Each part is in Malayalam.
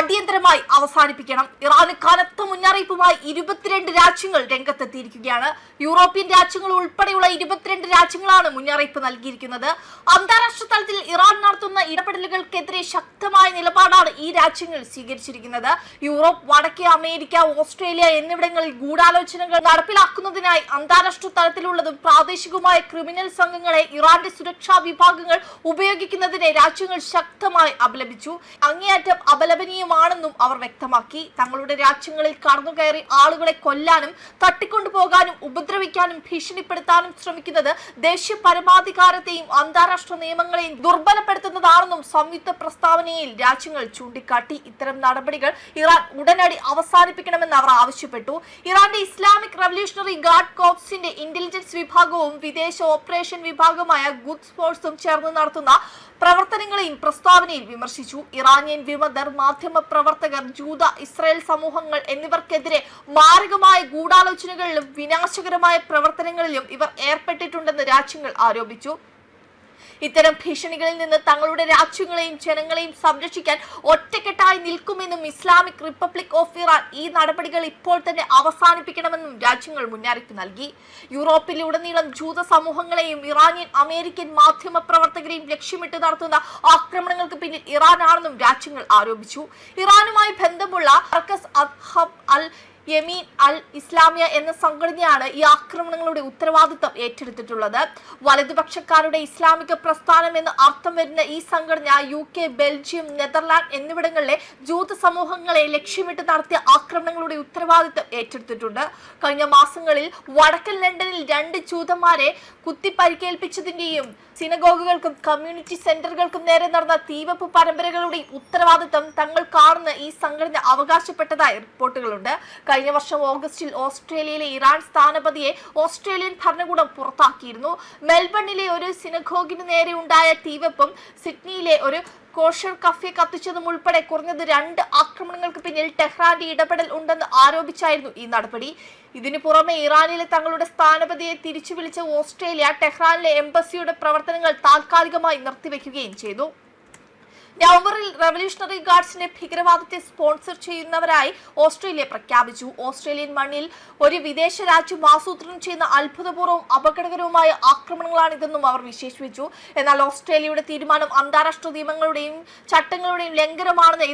അടിയന്തരമായി അവസാനിപ്പിക്കണം. ഇറാന് കനത്ത മുന്നറിയിപ്പുമായി 22 രാജ്യങ്ങൾ രംഗത്തെത്തിയിരിക്കുകയാണ്. യൂറോപ്യൻ രാജ്യങ്ങൾ ഉൾപ്പെടെയുള്ള 22 രാജ്യങ്ങളാണ് മുന്നറിയിപ്പ് നൽകിയിരിക്കുന്നത്. അന്താരാഷ്ട്ര തലത്തിൽ ഇറാൻ നടത്തുന്ന ഇടപെടലുകൾക്കെതിരെ ശക്തമായ നിലപാടാണ് ഈ രാജ്യങ്ങൾ സ്വീകരിച്ചിരിക്കുന്നത്. യൂറോപ്പ്, വടക്കേ അമേരിക്ക, ഓസ്ട്രേലിയ എന്നിവിടങ്ങളിൽ ഗൂഢാലോചനകൾ നടപ്പിലാക്കുന്നതിനായി അന്താരാഷ്ട്ര തലത്തിലുള്ളതും പ്രാദേശികവുമായ ക്രിമിനൽ സംഘങ്ങളെ ഇറാന്റെ സുരക്ഷാ വിഭാഗങ്ങൾ ഉപയോഗിക്കുന്നതിനെ രാജ്യങ്ങൾ ശക്തമായി അപലപിച്ചു. അങ്ങേയറ്റം അപലപനീയമാണെന്നും അവർ വ്യക്തമാക്കി. തങ്ങളുടെ രാജ്യങ്ങളിൽ കടന്നുകയറി ആളുകളെ കൊല്ലാനും തട്ടിക്കൊണ്ടുപോകാനും ഉപദ്രവിക്കാനും ഭീഷണിപ്പെടുത്താനും ശ്രമിക്കുന്നത് ദേശീയ പരമാധികാരത്തെയും അന്താരാഷ്ട്ര നിയമങ്ങളെയും ദുർബലപ്പെടുത്തുന്നതാണെന്നും സംയുക്ത പ്രസ്താവനയിൽ രാജ്യങ്ങൾ ചൂണ്ടിക്കാട്ടി. ഇത്തരം നടപടികൾ ഇറാൻ ഉടനടി അവസാനിപ്പിക്കണമെന്ന് അവർ ആവശ്യപ്പെട്ടു. ഇറാന്റെ ഇസ്ലാമിക് റവല്യൂഷണറി ഗാർഡ് കോർപ്സിന്റെ ഇന്റലിജൻസ് വിഭാഗവും വിദേശ ഓപ്പറേഷൻ വിഭാഗമായ ഖുദ്സ് ഫോഴ്സും ചേർന്ന് നടത്തുന്ന പ്രവർത്തനങ്ങളെയും പ്രസ്താവനയിൽ വിമർശിച്ചു. ഇറാനിയൻ വിമതർ, മാധ്യമ പ്രവർത്തകർ, ജൂത ഇസ്രായേൽ സമൂഹങ്ങൾ എന്നിവർക്കെതിരെ മാരകമായ ഗൂഢാലോചനകളിലും വിനാശകരമായ പ്രവർത്തനങ്ങളിലും ഇവർ ഏർപ്പെട്ടിട്ടുണ്ടെന്ന് രാജ്യങ്ങൾ ആരോപിച്ചു. ഇത്തരം ഭീഷണികളിൽ നിന്ന് തങ്ങളുടെ രാജ്യങ്ങളെയും ജനങ്ങളെയും സംരക്ഷിക്കാൻ ഒറ്റക്കെട്ടായി നിൽക്കുമെന്നും ഇസ്ലാമിക് റിപ്പബ്ലിക് ഓഫ് ഇറാൻ ഈ നടപടികൾ ഇപ്പോൾ തന്നെ അവസാനിപ്പിക്കണമെന്നും രാജ്യങ്ങൾ മുന്നറിയിപ്പ് നൽകി. യൂറോപ്പിലുടനീളം ജൂത സമൂഹങ്ങളെയും ഇറാനിയൻ അമേരിക്കൻ മാധ്യമ പ്രവർത്തകരെയും ലക്ഷ്യമിട്ട് നടത്തുന്ന ആക്രമണങ്ങൾക്ക് പിന്നിൽ ഇറാനാണെന്നും രാജ്യങ്ങൾ ആരോപിച്ചു. ഇറാനുമായി ബന്ധമുള്ള അൽ യമീൻ അൽ ഇസ്ലാമിയ എന്ന സംഘടനയാണ് ഈ ആക്രമണങ്ങളുടെ ഉത്തരവാദിത്തം ഏറ്റെടുത്തിട്ടുള്ളത്. വലതുപക്ഷക്കാരുടെ ഇസ്ലാമിക പ്രസ്ഥാനം എന്ന് അർത്ഥം വരുന്ന ഈ സംഘടന UK, ബെൽജിയം, നെതർലാൻഡ് എന്നിവിടങ്ങളിലെ ജൂത സമൂഹങ്ങളെ ലക്ഷ്യമിട്ട് നടത്തിയ ആക്രമണങ്ങളുടെ ഉത്തരവാദിത്തം ഏറ്റെടുത്തിട്ടുണ്ട്. കഴിഞ്ഞ മാസങ്ങളിൽ വടക്കൻ ലണ്ടനിൽ 2 ജൂതന്മാരെ കുത്തിപ്പരിക്കേൽപ്പിച്ചതിന്റെയും സിനഗോഗുകൾക്കും കമ്മ്യൂണിറ്റി സെന്ററുകൾക്കും നേരെ നടന്ന തീവെപ്പ് പരമ്പരകളുടെയും ഉത്തരവാദിത്തം തങ്ങൾക്കാണെന്ന് ഈ സംഘടന അവകാശപ്പെട്ടതായി റിപ്പോർട്ടുകളുണ്ട്. കഴിഞ്ഞ വർഷം ഓഗസ്റ്റിൽ ഓസ്ട്രേലിയയിലെ ഇറാൻ സ്ഥാനപതിയെ ഓസ്ട്രേലിയൻ ഭരണകൂടം പുറത്താക്കിയിരുന്നു. മെൽബണിലെ ഒരു സിനഗോഗിന് നേരെ ഉണ്ടായ തീവെപ്പും സിഡ്നിയിലെ ഒരു കോഷർ കഫേ കത്തിച്ചതും ഉൾപ്പെടെ കുറഞ്ഞത് 2 ആക്രമണങ്ങൾക്ക് പിന്നിൽ ടെഹ്റാന്റെ ഇടപെടൽ ഉണ്ടെന്ന് ആരോപിച്ചായിരുന്നു ഈ നടപടി. ഇതിനു പുറമെ ഇറാനിലെ തങ്ങളുടെ സ്ഥാനപതിയെ തിരിച്ചു വിളിച്ച ഓസ്ട്രേലിയ ടെഹ്റാനിലെ എംബസിയുടെ പ്രവർത്തനങ്ങൾ താൽക്കാലികമായി നിർത്തിവെക്കുകയും ചെയ്തു. നവംബറിൽ റവല്യൂഷണറി ഗാർഡ്സിന്റെ ഭീകരവാദത്തെ സ്പോൺസർ ചെയ്യുന്നവരായി ഓസ്ട്രേലിയ പ്രഖ്യാപിച്ചു. ഓസ്ട്രേലിയൻ മണ്ണിൽ ഒരു വിദേശ രാജ്യം ആസൂത്രണം ചെയ്യുന്ന അത്ഭുതപൂർവ്വം അപകടകരവുമായ ആക്രമണങ്ങളാണിതെന്നും അവർ വിശേഷിപ്പിച്ചു. എന്നാൽ ഓസ്ട്രേലിയയുടെ തീരുമാനം അന്താരാഷ്ട്ര നിയമങ്ങളുടെയും ചട്ടങ്ങളുടെയും ലംഘനമാണെന്ന്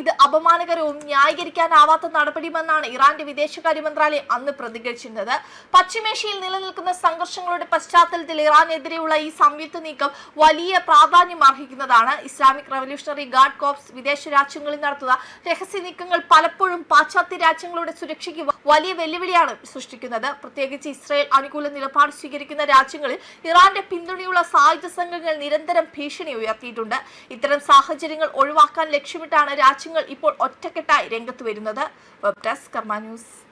ഇത് അപമാനകരവും ന്യായീകരിക്കാനാവാത്ത നടപടിയുമെന്നാണ് ഇറാന്റെ വിദേശകാര്യ മന്ത്രാലയം അന്ന് പ്രതികരിച്ചിരുന്നത്. പശ്ചിമേഷ്യയിൽ നിലനിൽക്കുന്ന സംഘർഷങ്ങളുടെ പശ്ചാത്തലത്തിൽ ഇറാനെതിരെയുള്ള ഈ സംയുക്ത നീക്കം വലിയ പ്രാധാന്യം അർഹിക്കുന്നതാണ്. ഇസ്ലാമിക് റവല്യൂഷണറി ഗാർഡ് കോർപ്സ് വിദേശ രാജ്യങ്ങളിൽ നടത്തുന്ന രഹസ്യ നീക്കങ്ങൾ പലപ്പോഴും പാശ്ചാത്യ രാജ്യങ്ങളുടെ സുരക്ഷയ്ക്ക് വലിയ വെല്ലുവിളിയാണ് സൃഷ്ടിക്കുന്നത്. പ്രത്യേകിച്ച് ഇസ്രായേൽ അനുകൂല നിലപാട് സ്വീകരിക്കുന്ന രാജ്യങ്ങളിൽ ഇറാന്റെ പിന്തുണയുള്ള സായുധ സംഘങ്ങൾ നിരന്തരം ഭീഷണി ഉയർത്തിയിട്ടുണ്ട്. ഇത്തരം സാഹചര്യങ്ങൾ ഒഴിവാക്കാൻ ലക്ഷ്യമിട്ടാണ് രാജ്യങ്ങൾ ഇപ്പോൾ ഒറ്റക്കെട്ടായി രംഗത്ത് വരുന്നത്. വെബ് ഡെസ്ക് കർമ്മ ന്യൂസ്.